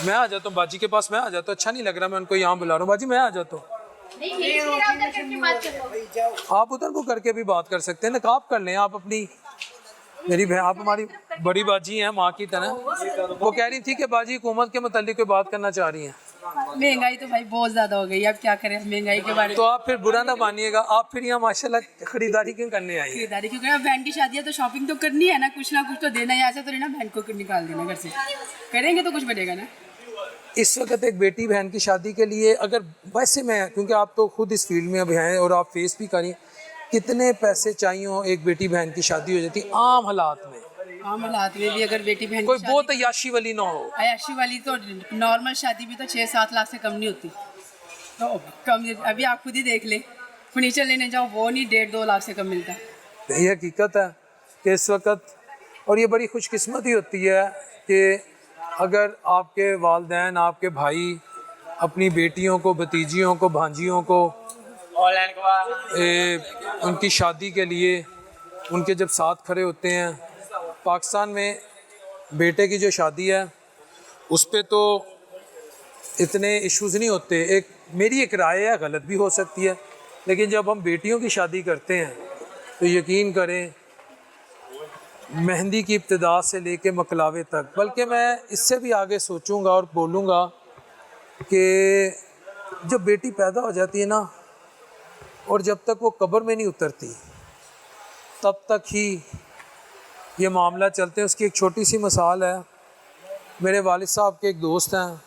मैं आ जाता हूँ बाजी के पास, मैं आ जाता हूँ। अच्छा नहीं लग रहा मैं उनको यहाँ बुला रहा हूँ। बाजी मैं आ जाता हूँ, आप उधर को करके भी बात कर सकते हैं, नकाब कर लें आप अपनी। मेरी बहन, आप हमारी बड़ी बाजी हैं माँ की तरह। वो कह रही थी कि बाजी हुकूमत के मुतालिक कोई बात करना चाह रही हैं। महंगाई तो भाई बहुत ज़्यादा हो गई, अब क्या करें महंगाई के बारे में। तो आप फिर बुरा ना मानिएगा, आप फिर यहाँ माशाल्लाह खरीदारी क्यों करने आई हैं? खरीदारी क्यों करें, बहन की शादी है तो शॉपिंग तो करनी है ना कुछ तो देना है। ऐसे तो नहीं ना बहन को निकाल देना घर से, करेंगे तो कुछ बनेगा ना। इस वक्त एक बेटी बहन की शादी के लिए, अगर वैसे मैं, क्योंकि आप तो खुद इस फील्ड में अब हैं और आप फेस भी करें, कितने पैसे चाहिए हो एक बेटी बहन की शादी हो जाती आम हालात में? आम हालात में भी अगर बेटी बहन कोई बहुत अयाशी वाली ना हो। अयाशी वाली तो नॉर्मल शादी भी तो 6-7 लाख से कम नहीं होती, तो कम। अभी आप खुद ही देख ले, फर्नीचर लेने जाओ वो नहीं 1.5-2 लाख से कम मिलता। यही हकीकत है कि इस वक्त, और ये बड़ी खुशकिस्मती होती है कि अगर आपके वालदैन, आपके भाई अपनी बेटियों को, भतीजियों को, भांजियों को उनकी शादी के लिए उनके जब साथ खड़े होते हैं। पाकिस्तान में बेटे की जो शादी है उस पे तो इतने इश्यूज़ नहीं होते। मेरी एक राय है, गलत भी हो सकती है, लेकिन जब हम बेटियों की शादी करते हैं तो यकीन करें मेहंदी की इब्तिदा से लेके मकलावे तक, बल्कि मैं इससे भी आगे सोचूंगा और बोलूँगा कि जब बेटी पैदा हो जाती है ना, और जब तक वो कब्र में नहीं उतरती तब तक ही ये मामला चलते हैं। उसकी एक छोटी सी मिसाल है, मेरे वालिद साहब के एक दोस्त हैं,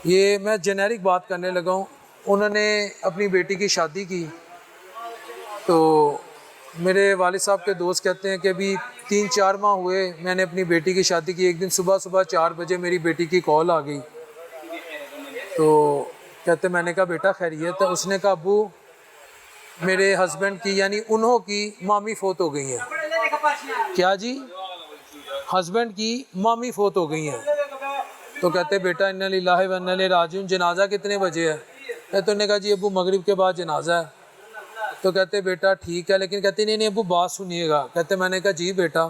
ये मैं जेनेरिक बात करने लगा हूँ, उन्होंने अपनी बेटी की शादी की तो मेरे वालिद साहब के दोस्त कहते हैं कि अभी 3-4 माह हुए मैंने अपनी बेटी की शादी की। एक दिन सुबह 4 बजे मेरी बेटी की कॉल आ गई, तो कहते, मैंने कहा बेटा खैरियत है? उसने कहा अबू मेरे हस्बैंड की यानी उन्हों की मामी फ़ौत हो गई हैं। क्या जी? हस्बैंड की मामी फ़ौत हो गई हैं। तो कहते बेटा इन्ना लिल्लाहि व इन्ना इलैहि राजिऊन, जनाजा कितने बजे है? कहते उन्होंने कहा जी अबू मगरिब के बाद जनाजा है। तो कहते बेटा ठीक है, लेकिन कहते नहीं अबू बात सुनिएगा। कहते मैंने कहा जी बेटा।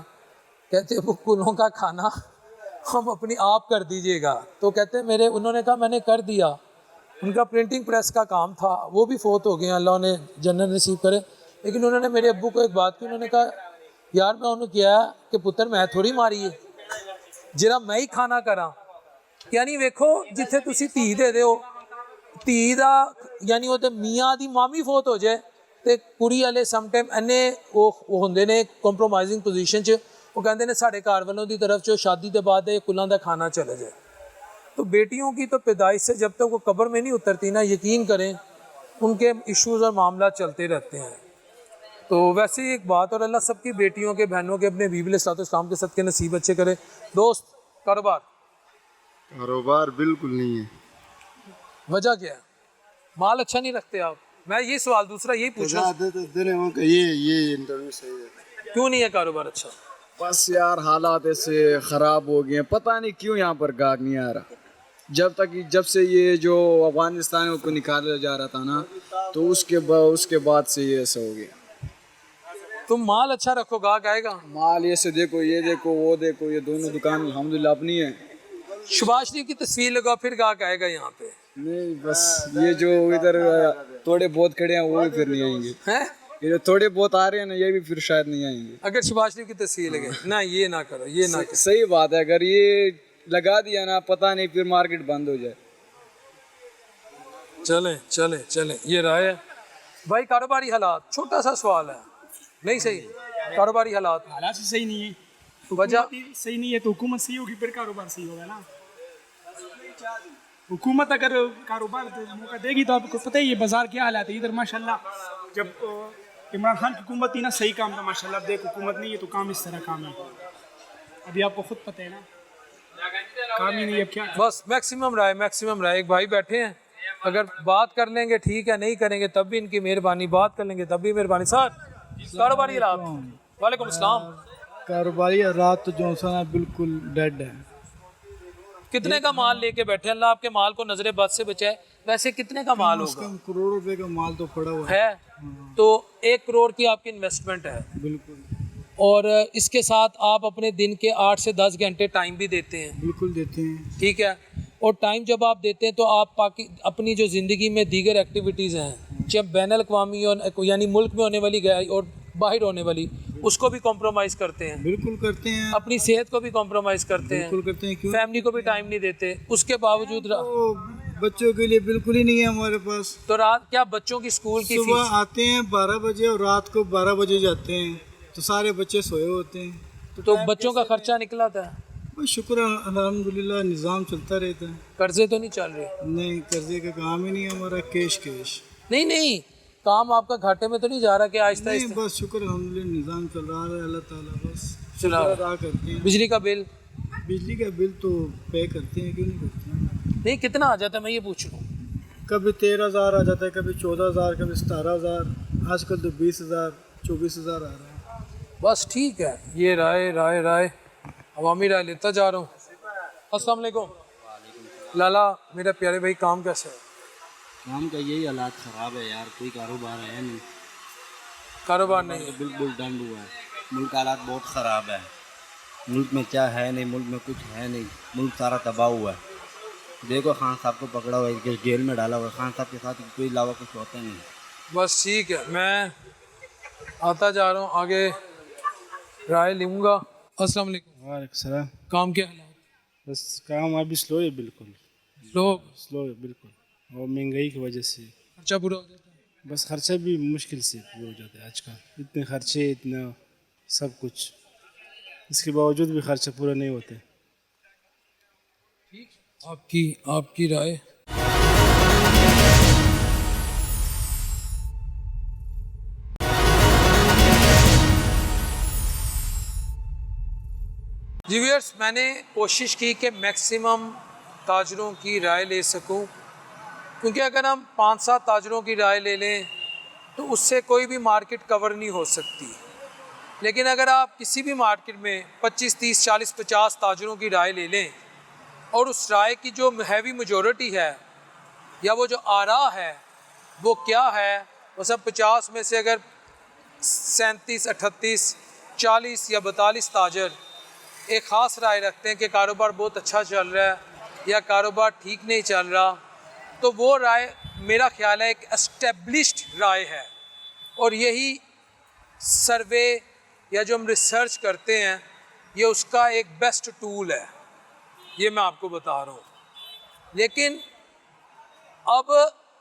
कहते अबू कुलों का खाना हम अपनी आप कर दीजिएगा। तो कहते उन्होंने कहा मैंने कर दिया। उनका प्रिंटिंग प्रेस का काम था, वो भी फ़ौत हो गए, अल्लाह ने जन्नत नसीब करे। लेकिन उन्होंने मेरे अब्बू को एक बात की, उन्होंने कहा यार मैं उन्होंने किया कि पुत्र मैं थोड़ी मारी है, जरा मैं ही खाना करा। यानी वेखो जिथे तुसी धी दे दो, धी दा यानी वो तो मियाँ दी मामी फ़ौत हो जाए तो कुड़ी वाले समटाइम इन्ने वो होंदे ने कंप्रोमाइजिंग पोजीशन च, वो कहते हैं साढ़े घर वालों की तरफ से शादी के बाद कुलों का खाना चले जाए। तो बेटियों की तो पैदाइश से जब तक वो कब्र में नहीं उतरती ना, यकीन करें उनके इश्यूज़ और मामला चलते रहते हैं। तो वैसे ही एक बात, और अल्लाह सबकी बेटियों के, बहनों के, अपने बीबी इस्लाम के सदके नसीब अच्छे करे। दोस्त कारोबार बिल्कुल नहीं है। वजह क्या है? माल अच्छा नहीं रखते आप? मैं ये सवाल दूसरा यही पूछ रहा हूँ, ये इंटरव्यू सही है। क्यों नहीं है कारोबार अच्छा? बस यार हालात ऐसे ख़राब हो गए हैं, पता नहीं क्यों यहाँ पर गाहक नहीं आ रहा। जब से ये जो अफगानिस्तान को निकाला जा रहा था ना, तो उसके बाद से ये ऐसा हो गया। तुम माल अच्छा रखो, गाहक आएगा। माल ये से देखो, ये देखो, वो देखो, ये दोनों दुकान अल्हम्दुलिल्लाह अपनी है। सुभाष शरीफ की तस्वीर लगाओ, फिर गाहक आएगा यहाँ पे। नहीं बस ये जो इधर थोड़े बहुत खड़े हैं वो भी फिर नहीं आएंगे हैं? ये जो थोड़े बहुत आ रहे हैं ना ये भी फिर शायद नहीं आएंगे। अगर सुभाष शरीफ की तस्वीर लगे ना, ये ना करो, ये ना करो। सही बात है, अगर ये लगा दिया ना पता नहीं फिर मार्केट बंद हो जाए। चलें चलें चलें, ये राय है भाई। कारोबारी हालात, छोटा सा सवाल है, नहीं सही कारोबारी हालात सही नहीं है, वजह सही नहीं है तो हुकूमत सही होगी, फिर कारोबार सही होगा ना। हुकूमत अगर कारोबार मौका देगी तो आपको पता ही है बाजार क्या हालात है इधर। माशाल्लाह जब इमरान खान की हुकूमत थी ना सही काम था माशाल्लाह। अब देख हुकूमत नहीं है तो काम इस तरह काम है, अभी आपको खुद पता है ना, काम ही नहीं है। अब क्या बस मैक्सिमम राय। एक भाई बैठे हैं, अगर बात कर लेंगे ठीक है, नहीं करेंगे तब भी इनकी मेहरबानी, बात कर लेंगे तब भी मेहरबानी। सर कारोबारी हालात। वालेकुम अस्सलाम। कारोबारी हालात तो जो सा बिल्कुल डेड है। कितने का माल लेके बैठे? अल्लाह आपके माल को नजरे बद से बचाए। वैसे कितने का माल होगा? करोड़ रुपए का माल तो पड़ा हुआ है। तो 1 करोड़ की आपकी इन्वेस्टमेंट है। बिल्कुल। और इसके साथ आप अपने दिन के 8 से 10 घंटे टाइम भी देते हैं। बिल्कुल देते हैं। ठीक है। और टाइम जब आप देते हैं तो आप अपनी जो ज़िंदगी में दीगर एक्टिविटीज़ हैं, जब बैनुल अक़वामी यानी मुल्क में होने वाली और बाहर होने वाली, उसको भी कॉम्प्रोमाइज़ करते हैं। बिल्कुल करते हैं। अपनी सेहत को भी कॉम्प्रोमाइज़ करते हैं। बिल्कुल करते हैं। क्यों? फैमिली को भी टाइम नहीं देते। उसके बावजूद बच्चों के लिए बिल्कुल ही नहीं है हमारे पास। तो रात क्या बच्चों की स्कूल की सुबह आते हैं 12 बजे और रात को 12 बजे जाते हैं, तो सारे बच्चे सोए होते हैं। तो बच्चों का खर्चा निकला था? बस शुक्र अल्हम्दुलिल्लाह, निज़ाम चलता रहता है। कर्जे तो नहीं चल रहे? नहीं, कर्जे का काम ही नहीं है हमारा, कैश। नहीं काम आपका घाटे में तो नहीं जा रहा कि आहिस्ता आहिस्ता? बस शुक्र अल्हम्दुलिल्लाह, निज़ाम चल रहा है, अल्लाह ताला बस चला अदा करते हैं। बिजली का बिल तो पे करते हैं, क्यों नहीं करते हैं? नहीं, कितना आ जाता है मैं ये पूछ रहा हूँ? कभी 13,000 आ जाता है, कभी 14,000, कभी 17,000, आजकल तो 20,000 24,000 आ रहा है। बस ठीक है, ये राय अवामी राय लेता जा रहा हूँ। अस्सलाम वालेकुम। लाला मेरा प्यारे भाई, काम कैसा है? काम का यही हालात ख़राब है यार, कोई कारोबार है नहीं। कारोबार नहीं है? बिल्कुल डंड हुआ है, मुल्क का हालात बहुत ख़राब है। मुल्क में क्या है नहीं, मुल्क में कुछ है नहीं, मुल्क सारा तबाह हुआ है। देखो खान साहब को पकड़ा हुआ है, जेल में डाला हुआ है, खान साहब के साथ कोई अलावा कुछ होता नहीं। बस ठीक है, मैं आता जा रहा हूँ, आगे राय लूँगा। अस्सलाम वालेकुम। वालेकुम सलाम। काम क्या हालात? बस काम अभी स्लो है, बिल्कुल स्लो है बिल्कुल, और महंगाई की वजह से खर्चा पूरा हो जाता है। बस खर्चा भी मुश्किल से पूरा हो जाता है आजकल, इतने खर्चे, इतना सब कुछ, इसके बावजूद भी खर्चा पूरा नहीं होते। आपकी राय? जी व्यूअर्स, मैंने कोशिश की कि मैक्सिमम ताजरों की राय ले सकूं, क्योंकि अगर हम 5-7 ताजरों की राय ले लें तो उससे कोई भी मार्केट कवर नहीं हो सकती। लेकिन अगर आप किसी भी मार्केट में 25, 30, 40, 50 ताजरों की राय ले लें और उस राय की जो हैवी मेजॉरिटी है या वो जो आरा है वो क्या है, वो सब 50 में से अगर 37, 38, 40 या 42 ताजर एक ख़ास राय रखते हैं कि कारोबार बहुत अच्छा चल रहा है या कारोबार ठीक नहीं चल रहा, तो वो राय मेरा ख्याल है एक एस्टेब्लिश्ड राय है। और यही सर्वे या जो हम रिसर्च करते हैं ये उसका एक बेस्ट टूल है, ये मैं आपको बता रहा हूँ। लेकिन अब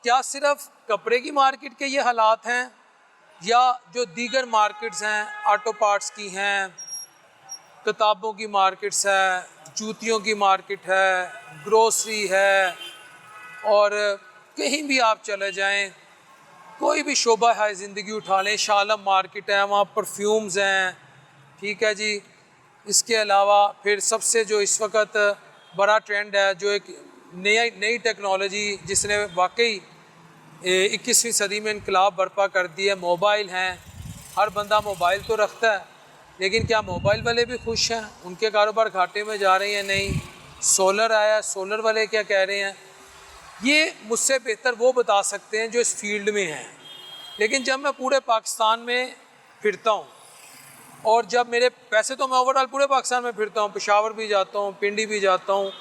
क्या सिर्फ कपड़े की मार्केट के ये हालात हैं या जो दीगर मार्केट्स हैं, ऑटो पार्ट्स की हैं, किताबों की मार्केट्स है, जूतियों की मार्केट है, ग्रोसरी है, और कहीं भी आप चले जाएं, कोई भी शोबा है ज़िंदगी उठा लें, शालम मार्केट है, वहाँ परफ्यूम्स हैं, ठीक है जी। इसके अलावा फिर सबसे जो इस वक्त बड़ा ट्रेंड है, जो एक नई टेक्नोलॉजी जिसने वाकई 21वीं सदी में इनकलाब बर्पा कर दी है, मोबाइल हैं। हर बंदा मोबाइल तो रखता है, लेकिन क्या मोबाइल वाले भी खुश हैं? उनके कारोबार घाटे में जा रहे हैं? नहीं। सोलर आया, सोलर वाले क्या कह रहे हैं? ये मुझसे बेहतर वो बता सकते हैं जो इस फील्ड में हैं। लेकिन जब मैं पूरे पाकिस्तान में फिरता हूँ और जब मेरे पैसे, तो मैं ओवरऑल पूरे पाकिस्तान में फिरता हूँ, पेशावर भी जाता हूँ, पिंडी भी जाता हूँ,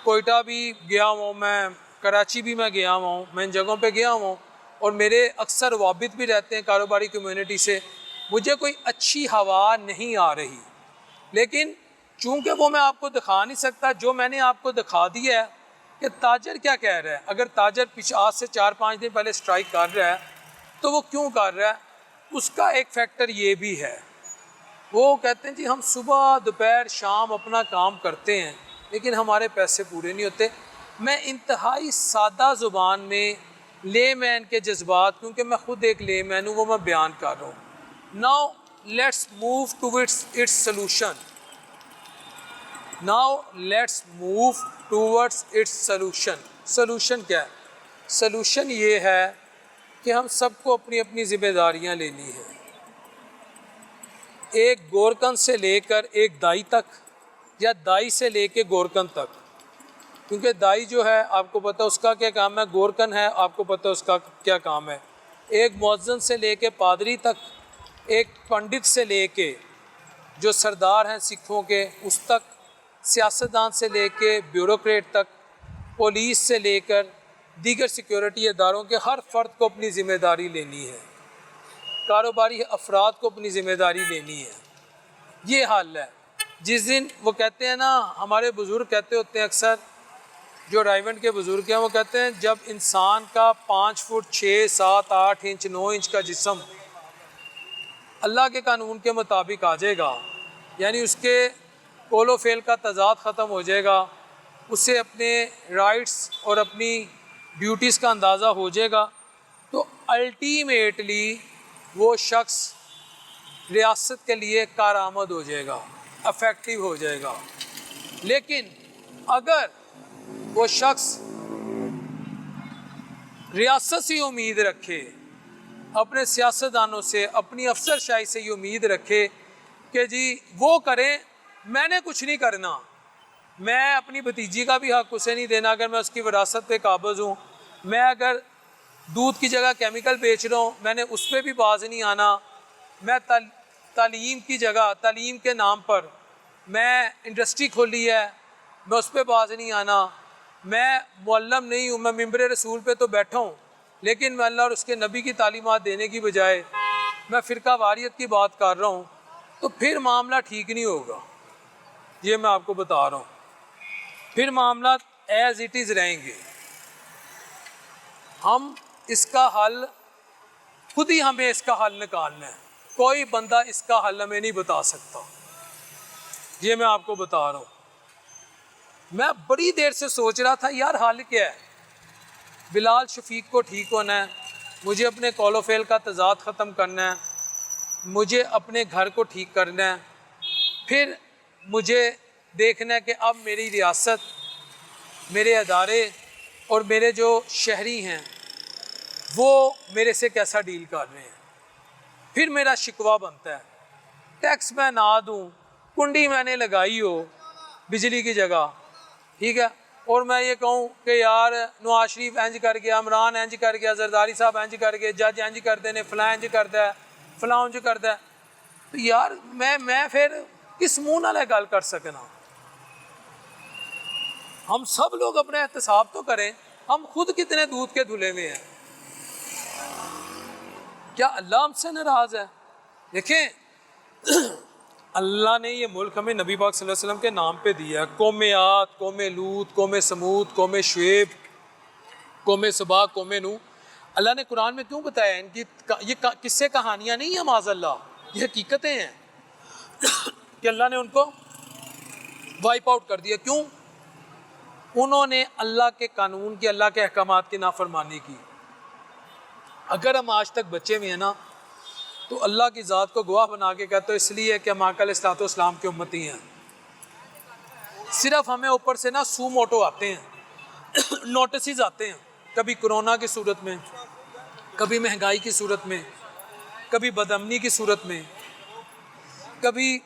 कोयटा भी गया हुआ हूँ, मैं कराची भी मैं गया हुआ हूँ, मैं इन जगहों पे गया हुआ हूँ और मेरे अक्सर वाबित भी रहते हैं कारोबारी कम्युनिटी से। मुझे कोई अच्छी हवा नहीं आ रही, लेकिन चूँकि वो मैं आपको दिखा नहीं सकता, जो मैंने आपको दिखा दिया है कि ताजर क्या कह रहा है। अगर ताजर आज से 4-5 दिन पहले स्ट्राइक कर रहा है तो वो क्यों कर रहा है, उसका एक फैक्टर ये भी है, वो कहते हैं जी हम सुबह दोपहर शाम अपना काम करते हैं लेकिन हमारे पैसे पूरे नहीं होते। मैं इंतहाई सादा ज़ुबान में लेमैन के जज्बात, क्योंकि मैं ख़ुद एक लेमैन हूँ, वो मैं बयान कर रहा हूँ। Now let's move towards its solution. Now let's move towards its solution. Solution क्या है? सोल्यूशन ये है कि हम सबको अपनी अपनी ज़िम्मेदारियाँ लेनी है, एक गोरकन से लेकर एक दाई तक, या दाई से लेकर गोरकन तक, क्योंकि दाई जो है आपको पता उसका क्या काम है, गोरकन है आपको पता उसका क्या काम है। एक मुअज्जिन से लेके पादरी तक, एक पंडित से लेके जो सरदार हैं सिखों के उस तक, सियासतदान से लेके ब्यूरोक्रेट तक, पुलिस से लेकर दीगर सिक्योरिटी इदारों के हर फ़र्द को अपनी ज़िम्मेदारी लेनी है, कारोबारी अफराद को अपनी ज़िम्मेदारी लेनी है। ये हाल है। जिस दिन वो कहते हैं ना, हमारे बुज़ुर्ग कहते होते हैं अक्सर, जो रायवंड के बुज़ुर्ग हैं, वो कहते हैं जब इंसान का 5 फुट 6, 7, 8 इंच 9 इंच का जिस्म अल्लाह के कानून के मुताबिक आ जाएगा, यानी उसके कोलो फेल का तजाद ख़त्म हो जाएगा, उसे अपने राइट्स और अपनी ड्यूटीज़ का अंदाज़ा हो जाएगा, तो अल्टीमेटली वो शख्स रियासत के लिए कारआमद हो जाएगा, अफेक्टिव हो जाएगा। लेकिन अगर वो शख्स रियासत से उम्मीद रखे, अपने सियासतदानों से, अपनी अफसरशाही से ये उम्मीद रखे कि जी वो करें, मैंने कुछ नहीं करना, मैं अपनी भतीजी का भी हक़ उसे नहीं देना अगर मैं उसकी विरासत पे काबिज़ हूँ, मैं अगर दूध की जगह केमिकल बेच रहा हूँ मैंने उस पर भी बाज नहीं आना, मैं तालीम की जगह, तालीम के नाम पर मैं इंडस्ट्री खोली है, मैं उस पर बाज नहीं आना, मैं मुअल्लम नहीं हूँ, मैं मिंबर रसूल पे तो बैठा हूँ लेकिन मैं अल्लाह और उसके नबी की तालीमात देने की बजाय मैं फ़िरका वारियत की बात कर रहा हूँ, तो फिर मामला ठीक नहीं होगा। ये मैं आपको बता रहा हूँ, फिर मामला एज़ इट इज़ रहेंगे। हम इसका हल खुद ही, हमें इसका हल निकालना है, कोई बंदा इसका हल हमें नहीं बता सकता। ये मैं आपको बता रहा हूँ। मैं बड़ी देर से सोच रहा था यार हल क्या है। बिलाल शफीक को ठीक होना है, मुझे अपने कौलो फेल का तजाद ख़त्म करना है, मुझे अपने घर को ठीक करना है, फिर मुझे देखना है कि अब मेरी रियासत, मेरे अदारे और मेरे जो शहरी हैं वो मेरे से कैसा डील कर रहे हैं। फिर मेरा शिकवा बनता है, टैक्स मैं ना दूँ, कुंडी मैंने लगाई हो बिजली की जगह, ठीक है, और मैं ये कहूँ कि यार नवाज शरीफ इंज कर गया, इमरान इंज कर गया, जरदारी साहब इंज कर गए, जज इंज करते ने, फलां इंज करता है, फलां इंज करता है, तो यार मैं फिर किस मुँह नाल गल कर सकना। हम सब लोग अपना एहतसाब तो करें, हम खुद कितने दूध के धुले में हैं। क्या अल्लाह हमसे नाराज़ है? देखें अल्लाह ने ये मुल्क हमें नबी पाक सल्लल्लाहु अलैहि वसल्लम के नाम पे दिया है। कौमे आद, कौमे लूत, कौमे समूद, कौमे शुएब, कौमे सबा, कौमे नूह, अल्लाह ने कुरान में क्यों बताया? इनकी ये किस्से कहानियाँ नहीं हैं माज़अल्लाह, ये हकीकतें हैं कि अल्लाह ने उनको वाइप आउट कर दिया। क्यों? उन्होंने अल्लाह के कानून की, अल्लाह के अहकामात की नाफरमानी की। अगर हम आज तक बच्चे में हैं ना, तो अल्लाह की ज़ात को गवाह बना के कहते, तो इसलिए कि हम आका अलैहिस्सलाम के उम्मती हैं। सिर्फ हमें ऊपर से ना सू मोटो आते हैं नोटिस आते हैं, कभी कोरोना की सूरत में, कभी महंगाई की सूरत में, कभी बदअमनी की सूरत में, कभी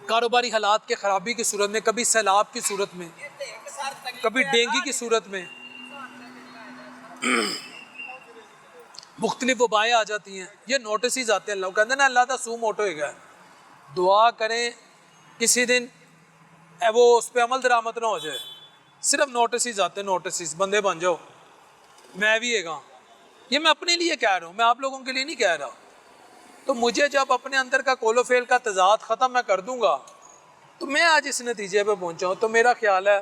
कारोबारी हालात के ख़राबी की सूरत में, कभी सैलाब की सूरत में, कभी डेंगू की सूरत में। मुख्तलिफ वबाएँ आ जाती हैं, ये नोटिस आते हैं। लोग कहते हैं ना अल्लाह का सू मोटो होगा, दुआ करें किसी दिन वो उस पर अमल दरामद ना हो जाए। सिर्फ नोटिस आते हैं, नोटिस बंदे बन जाओ, मैं भी हैगा। ये मैं अपने लिए कह रहा हूँ, मैं आप लोगों के लिए नहीं कह रहा। तो मुझे जब अपने अंदर का कोलोफेल का तजाद ख़त्म मैं कर दूँगा तो मैं आज इस नतीजे पे पहुँचा हूँ, तो मेरा ख्याल है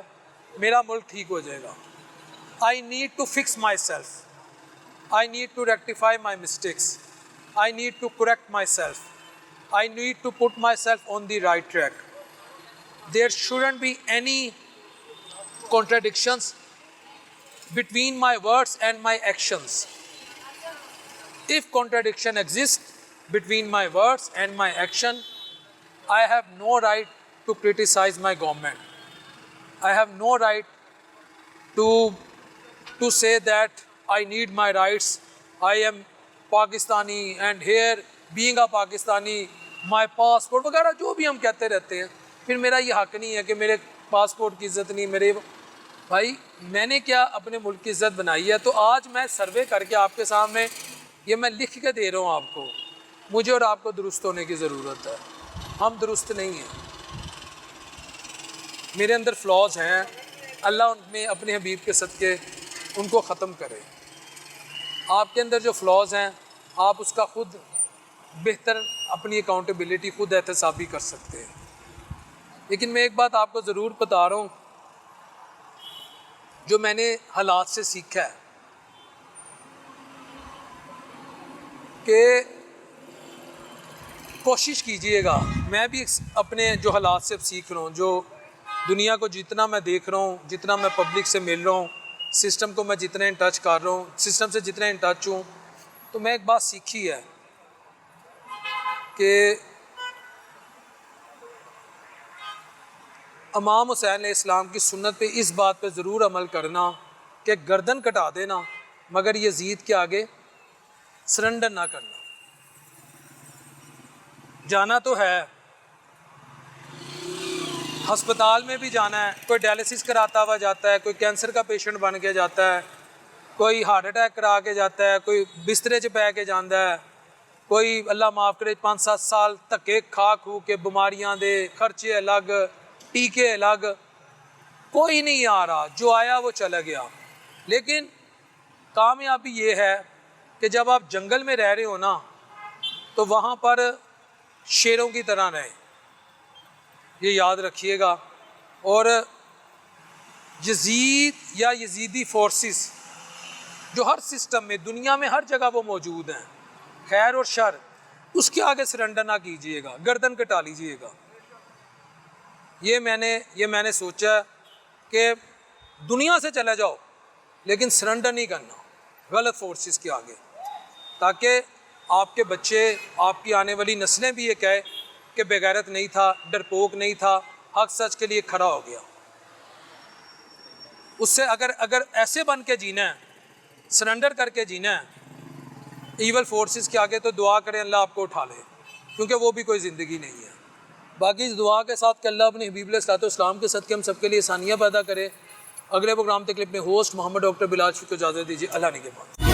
मेरा मुल्क ठीक हो जाएगा। I need to fix myself, I need to rectify my mistakes. I need to correct myself. I need to put myself on the right track. There shouldn't be any contradictions between my words and my actions. If contradiction exists between my words and my action, I have no right to criticize my government. I have no right to say that I need my rights. I am Pakistani and here being a Pakistani, my passport वगैरह जो भी हम कहते रहते हैं, फिर मेरा ये हक नहीं है कि मेरे पासपोर्ट की इज़्ज़त नहीं। मेरे भाई मैंने क्या अपने मुल्क की इज़्ज़त बनाई है? तो आज मैं सर्वे करके आपके सामने ये मैं लिख के दे रहा हूँ आपको। मुझे और आपको दुरुस्त होने की ज़रूरत है, हम दुरुस्त नहीं हैं, मेरे अंदर फ्लॉज हैं। अल्लाह उनमें अपने हबीब के सदक़े उनको ख़त्म करे। आपके अंदर जो फ्लॉज हैं आप उसका ख़ुद बेहतर अपनी अकाउंटेबिलिटी ख़ुद एहतसाबी कर सकते हैं। लेकिन मैं एक बात आपको ज़रूर बता रहा हूँ जो मैंने हालात से सीखा है कि कोशिश कीजिएगा, मैं भी अपने जो हालात से सीख रहा हूँ, जो दुनिया को जितना मैं देख रहा हूँ, जितना मैं पब्लिक से मिल रहा हूँ, सिस्टम को मैं जितना इन टच कर रहा हूँ, सिस्टम से जितना इन टच हूँ, तो मैं एक बात सीखी है कि इमाम हुसैन इस्लाम की सुन्नत पे इस बात पे ज़रूर अमल करना कि गर्दन कटा देना मगर यजीद के आगे सरेंडर ना करना। जाना तो है, हस्पताल में भी जाना है, कोई डायलिसिस कराता हुआ जाता है, कोई कैंसर का पेशेंट बन के जाता है, कोई हार्ट अटैक करा के जाता है, कोई बिस्तरे च पै के जाता है, कोई अल्लाह माफ़ करे 5-7 साल धक्के खा खू के बीमारियां दे खर्चे अलग, टीके अलग, कोई नहीं आ रहा, जो आया वो चला गया। लेकिन कामयाबी ये है कि जब आप जंगल में रह रहे हो ना तो वहाँ पर शेरों की तरह रहें, ये याद रखिएगा। और यजीद या यजीदी फोर्सेस जो हर सिस्टम में दुनिया में हर जगह वो मौजूद हैं, खैर और शर, उसके आगे सरेंडर ना कीजिएगा, गर्दन कटा लीजिएगा। ये मैंने सोचा कि दुनिया से चले जाओ लेकिन सरेंडर नहीं करना गलत फोर्सेस के आगे, ताकि आपके बच्चे, आपकी आने वाली नस्लें भी ये कहे कि बेगैरत नहीं था, डरपोक नहीं था, हक सच के लिए खड़ा हो गया। उससे अगर ऐसे बन के जीना है, सरेंडर करके जीना है ईवल फोर्सेस के आगे, तो दुआ करें अल्लाह आपको उठा ले, क्योंकि वो भी कोई ज़िंदगी नहीं है। बाकी इस दुआ के साथ कि अल्लाह अपने हबीब अलैहिस्सलाम के सदक़े हम सबके लिए आसानियाँ पैदा करे। अगले प्रोग्राम तक अपने होस्ट मोहम्मद डॉक्टर बिलाल को इजाज़त दीजिए। अल्लाह ने के बाद।